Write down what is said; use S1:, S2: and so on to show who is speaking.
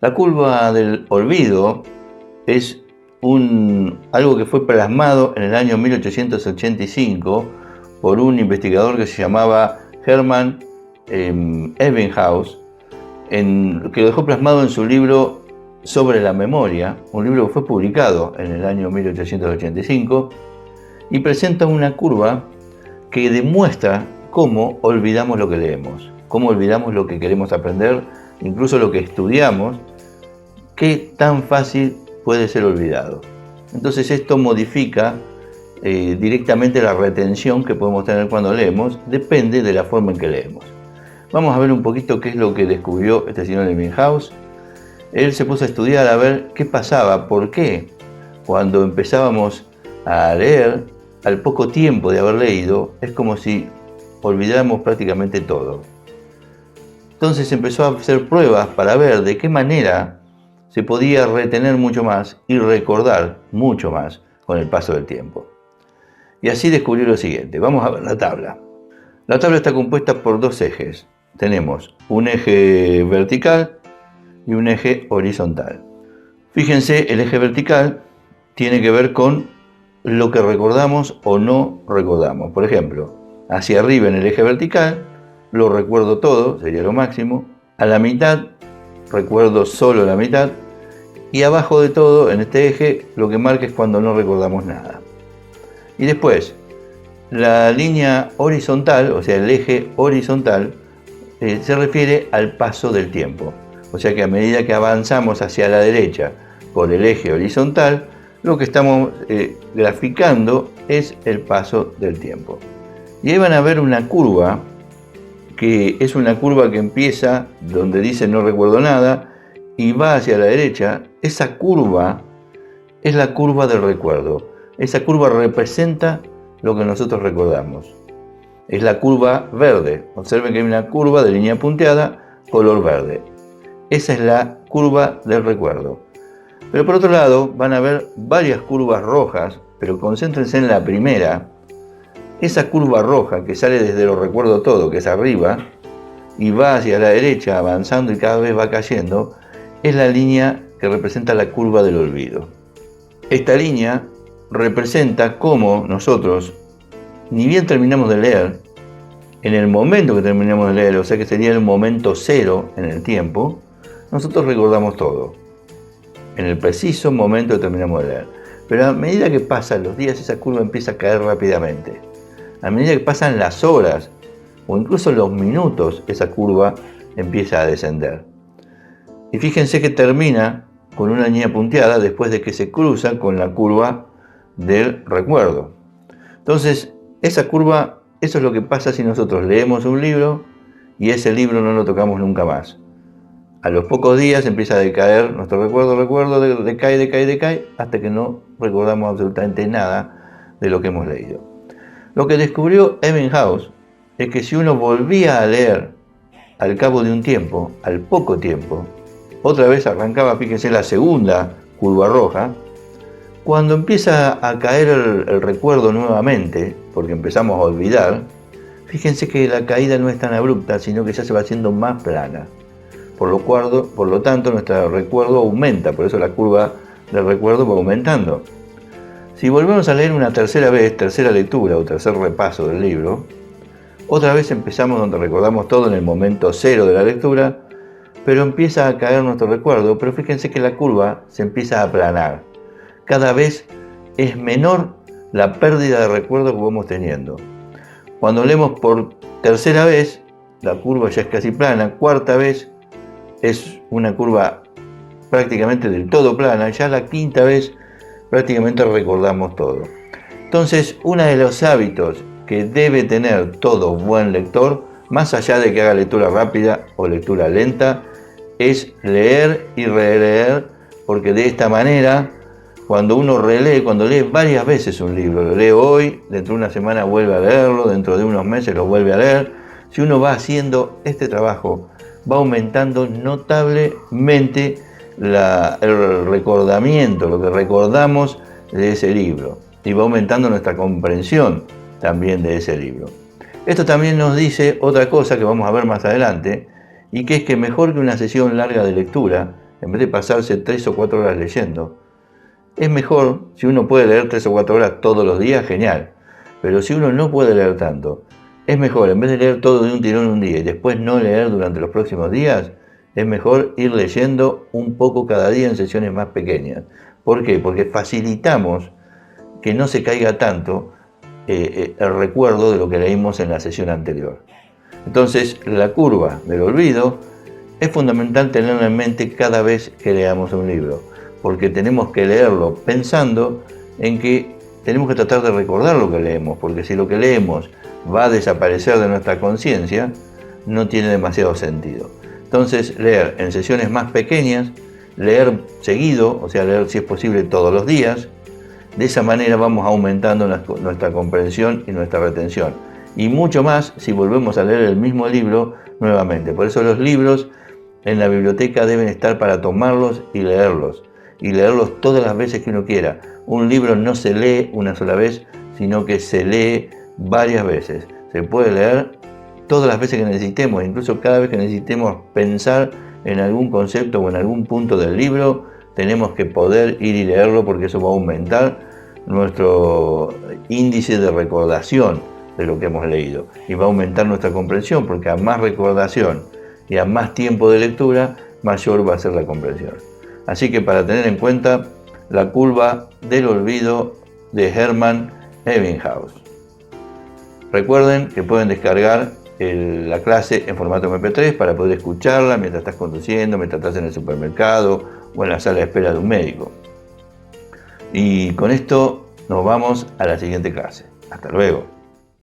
S1: La curva del olvido es algo que fue plasmado en el año 1885 por un investigador que se llamaba Hermann Ebbinghaus, que lo dejó plasmado en su libro Sobre la memoria, un libro que fue publicado en el año 1885 y presenta una curva que demuestra cómo olvidamos lo que leemos, cómo olvidamos lo que queremos aprender, incluso lo que estudiamos, qué tan fácil puede ser olvidado. Entonces esto modifica directamente la retención que podemos tener cuando leemos, depende de la forma en que leemos. Vamos a ver un poquito qué es lo que descubrió este señor Ebbinghaus. Él se puso a estudiar a ver qué pasaba, por qué cuando empezábamos a leer, al poco tiempo de haber leído, es como si olvidáramos prácticamente todo. Entonces empezó a hacer pruebas para ver de qué manera se podía retener mucho más y recordar mucho más con el paso del tiempo. Y así descubrió lo siguiente. Vamos a ver la tabla. La tabla está compuesta por dos ejes. Tenemos un eje vertical y un eje horizontal. Fíjense, el eje vertical tiene que ver con lo que recordamos o no recordamos. Por ejemplo, hacia arriba en el eje vertical, lo recuerdo todo, sería lo máximo. A la mitad, recuerdo solo la mitad. Y abajo de todo, en este eje, lo que marca es cuando no recordamos nada. Y después, la línea horizontal, o sea, el eje horizontal, se refiere al paso del tiempo. O sea que a medida que avanzamos hacia la derecha por el eje horizontal, lo que estamos graficando es el paso del tiempo. Y ahí van a ver una curva, que es una curva que empieza donde dice no recuerdo nada y va hacia la derecha. Esa curva es la curva del recuerdo. Esa curva representa lo que nosotros recordamos. Es la curva verde. Observen que hay una curva de línea punteada, color verde. Esa es la curva del recuerdo. Pero por otro lado, van a ver varias curvas rojas, pero concéntrense en la primera. Esa curva roja que sale desde lo recuerdo todo, que es arriba, y va hacia la derecha avanzando y cada vez va cayendo, es la línea que representa la curva del olvido. Esta línea representa cómo nosotros, ni bien terminamos de leer, en el momento que terminamos de leer, o sea que sería el momento cero en el tiempo, nosotros recordamos todo. En el preciso momento que terminamos de leer. Pero a medida que pasan los días, esa curva empieza a caer rápidamente. A medida que pasan las horas, o incluso los minutos, esa curva empieza a descender. Y fíjense que termina con una línea punteada después de que se cruza con la curva del recuerdo. Entonces, esa curva, eso es lo que pasa si nosotros leemos un libro y ese libro no lo tocamos nunca más. A los pocos días empieza a decaer nuestro recuerdo, decae, hasta que no recordamos absolutamente nada de lo que hemos leído. Lo que descubrió Ebbinghaus es que si uno volvía a leer al cabo de un tiempo, al poco tiempo, otra vez arrancaba, fíjense, la segunda curva roja. Cuando empieza a caer el recuerdo nuevamente, porque empezamos a olvidar, fíjense que la caída no es tan abrupta, sino que ya se va haciendo más plana. Por lo tanto, nuestro recuerdo aumenta, por eso la curva del recuerdo va aumentando. Si volvemos a leer una tercera vez, tercera lectura o tercer repaso del libro, otra vez empezamos donde recordamos todo en el momento cero de la lectura, pero empieza a caer nuestro recuerdo, pero fíjense que la curva se empieza a aplanar. Cada vez es menor la pérdida de recuerdo que vamos teniendo. Cuando leemos por tercera vez, la curva ya es casi plana, cuarta vez es una curva prácticamente del todo plana, ya la quinta vez prácticamente recordamos todo. Entonces, uno de los hábitos que debe tener todo buen lector, más allá de que haga lectura rápida o lectura lenta, es leer y releer, porque de esta manera, cuando uno relee, cuando lee varias veces un libro, lo lee hoy, dentro de una semana vuelve a leerlo, dentro de unos meses lo vuelve a leer, si uno va haciendo este trabajo, va aumentando notablemente el recordamiento, lo que recordamos de ese libro, y va aumentando nuestra comprensión también de ese libro. Esto también nos dice otra cosa que vamos a ver más adelante, y que es que mejor que una sesión larga de lectura en vez de pasarse 3 o 4 horas leyendo. Es mejor, si uno puede leer 3 o 4 horas todos los días, genial. Pero si uno no puede leer tanto, es mejor, en vez de leer todo de un tirón un día y después no leer durante los próximos días, es mejor ir leyendo un poco cada día en sesiones más pequeñas. ¿Por qué? Porque facilitamos que no se caiga tanto el recuerdo de lo que leímos en la sesión anterior. Entonces, la curva del olvido es fundamental tenerla en mente cada vez que leamos un libro, porque tenemos que leerlo pensando en que tenemos que tratar de recordar lo que leemos, porque si lo que leemos va a desaparecer de nuestra conciencia, no tiene demasiado sentido. Entonces, leer en sesiones más pequeñas, leer seguido, o sea, leer si es posible todos los días. De esa manera vamos aumentando nuestra comprensión y nuestra retención. Y mucho más si volvemos a leer el mismo libro nuevamente. Por eso los libros en la biblioteca deben estar para tomarlos y leerlos todas las veces que uno quiera. Un libro no se lee una sola vez, sino que se lee varias veces. Se puede leer todas las veces que necesitemos, incluso cada vez que necesitemos pensar en algún concepto o en algún punto del libro, tenemos que poder ir y leerlo, porque eso va a aumentar nuestro índice de recordación de lo que hemos leído y va a aumentar nuestra comprensión, porque a más recordación y a más tiempo de lectura, mayor va a ser la comprensión. Así que, para tener en cuenta, la curva del olvido de Hermann Ebbinghaus. Recuerden que pueden descargar la clase en formato MP3 para poder escucharla mientras estás conduciendo, mientras estás en el supermercado o en la sala de espera de un médico. Y con esto nos vamos a la siguiente clase. Hasta luego.